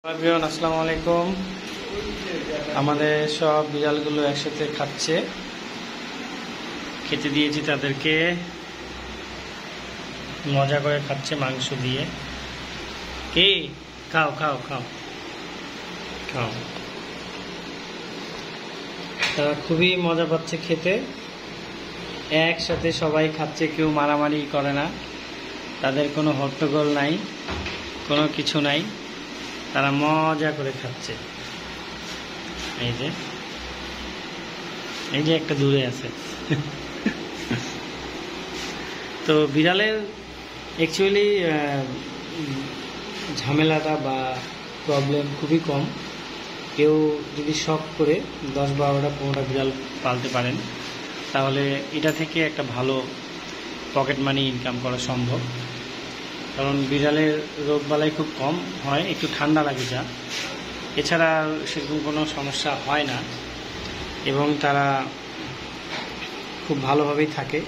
Everyone, আসসালামু আলাইকুম। আমাদের সব বিড়ালগুলো একসাথে খাচ্ছে। খেতে দিয়েছি তাদেরকে, মজা করে খাচ্ছে মাংস দিয়ে। কে খাও খাও খাও খাও। তারা খুবই মজা পাচ্ছে খেতে। একসাথে সবাই খাচ্ছে, কেউ মারামারি করে না, তাদের কোনো হট্টগোল নাই, কোনো কিছু নাই। তারা মজা করে খাচ্ছে। এই যে একটা দূরে আছে। তো বিড়ালের অ্যাকচুয়ালি ঝামেলাটা বা প্রবলেম খুবই কম। কেউ যদি শখ করে 10, 12টা 15টা বিড়াল পালতে পারেন, তাহলে এটা থেকে একটা ভালো পকেট মানি ইনকাম করা সম্ভব। কারণ বিড়ালের রোগবালাই খুব কম হয়, একটু ঠান্ডা লাগে যা, এছাড়া সেরকম কোনো সমস্যা হয় না, এবং তারা খুব ভালোভাবেই থাকে।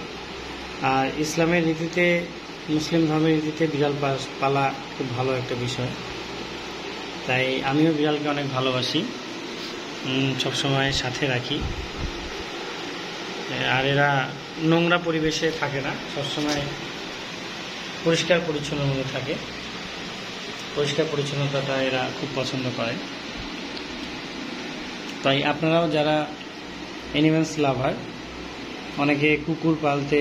আর ইসলামের রীতিতে, মুসলিম ধর্মের রীতিতে বিড়াল পালা খুব ভালো একটা বিষয়। তাই আমিও বিড়ালকে অনেক ভালোবাসি, সবসময় সাথে রাখি। আর এরা নোংরা পরিবেশে থাকে না, সবসময় পরিষ্কার পরিচ্ছন্নের মধ্যে থাকে। পরিষ্কার পরিচ্ছন্নতাটা এরা খুব পছন্দ করে। তাই আপনারাও যারা অ্যানিমেলস লাভার, অনেকে কুকুর পালতে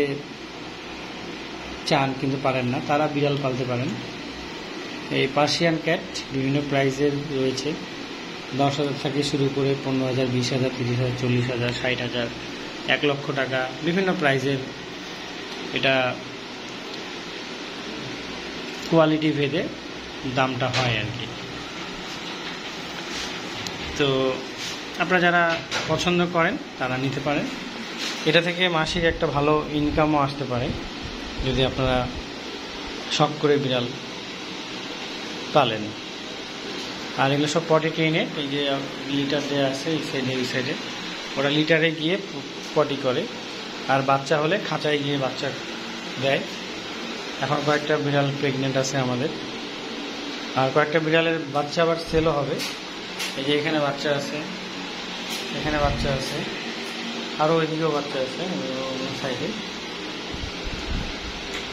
চান কিন্তু পারেন না, তারা বিড়াল পালতে পারেন। এই পার্সিয়ান ক্যাট বিভিন্ন প্রাইজের রয়েছে, 10,000 থেকে শুরু করে 15,000, 20,000, 30,000, 40,000, 60,000, 1 লক্ষ টাকা, বিভিন্ন প্রাইজের। এটা কোয়ালিটি ভেদে দামটা হয় আর কি। তো আপনারা যারা পছন্দ করেন তারা নিতে পারেন। এটা থেকে মাসিক একটা ভালো ইনকামও আসতে পারে যদি আপনারা শখ করে বিড়াল পালেন। আর এগুলো সব পটি ট্রেনে, এই যে লিটার দেওয়া আছে এই সাইডে, এই সাইডে, ওরা লিটারে গিয়ে পটি করে। আর বাচ্চা হলে খাঁচায় গিয়ে বাচ্চা দেয়। এখন কয়েকটা বিড়াল প্রেগনেন্ট আছে আমাদের, আর কয়েকটা বিড়ালের বাচ্চা আবার সেলও হবে। এই যে এখানে বাচ্চা আছে, এখানে বাচ্চা আছে, আরও এদিকেও বাচ্চা আছে সাইডে,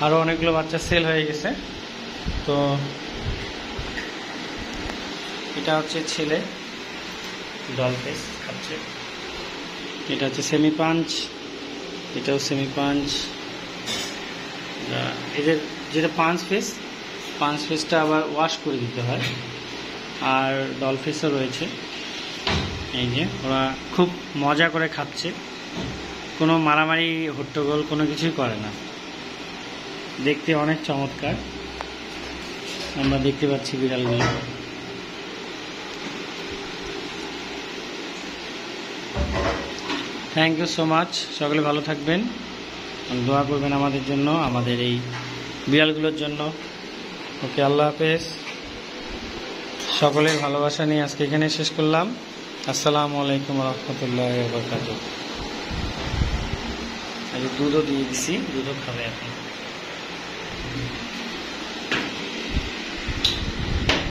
আরও অনেকগুলো বাচ্চা সেল হয়ে গেছে। তো এটা হচ্ছে ছেলে, ডলফেস খাচ্ছে। এটা হচ্ছে সেমি পাঞ্চ, এটাও সেমি পাঞ্চ। এদের যেটা পাঞ্চ ফেসটা আবার ওয়াশ করে দিতে হয়। আর ডলফিসও রয়েছে। এই যে ওরা খুব মজা করে খাচ্ছে, কোনো মারামারি হট্টগোল কোনো কিছুই করে না। দেখতে অনেক চমৎকার আমরা দেখতে পাচ্ছি বিড়ালগুলো। Thank you so much. সকলে ভালো থাকবেন, দোয়া করবেন আমাদের জন্য, আমাদের এই বিড়ালগুলোর জন্য। ওকে, আল্লাহ হাফেজ। সকলের ভালোবাসা নিয়ে আজকে এখানে শেষ করলাম। আসসালামু আলাইকুম রহমতুল্লাহি ওয়া বারাকাতুহু। দুধও দিয়ে দিছি, দুধও খাবে এখন।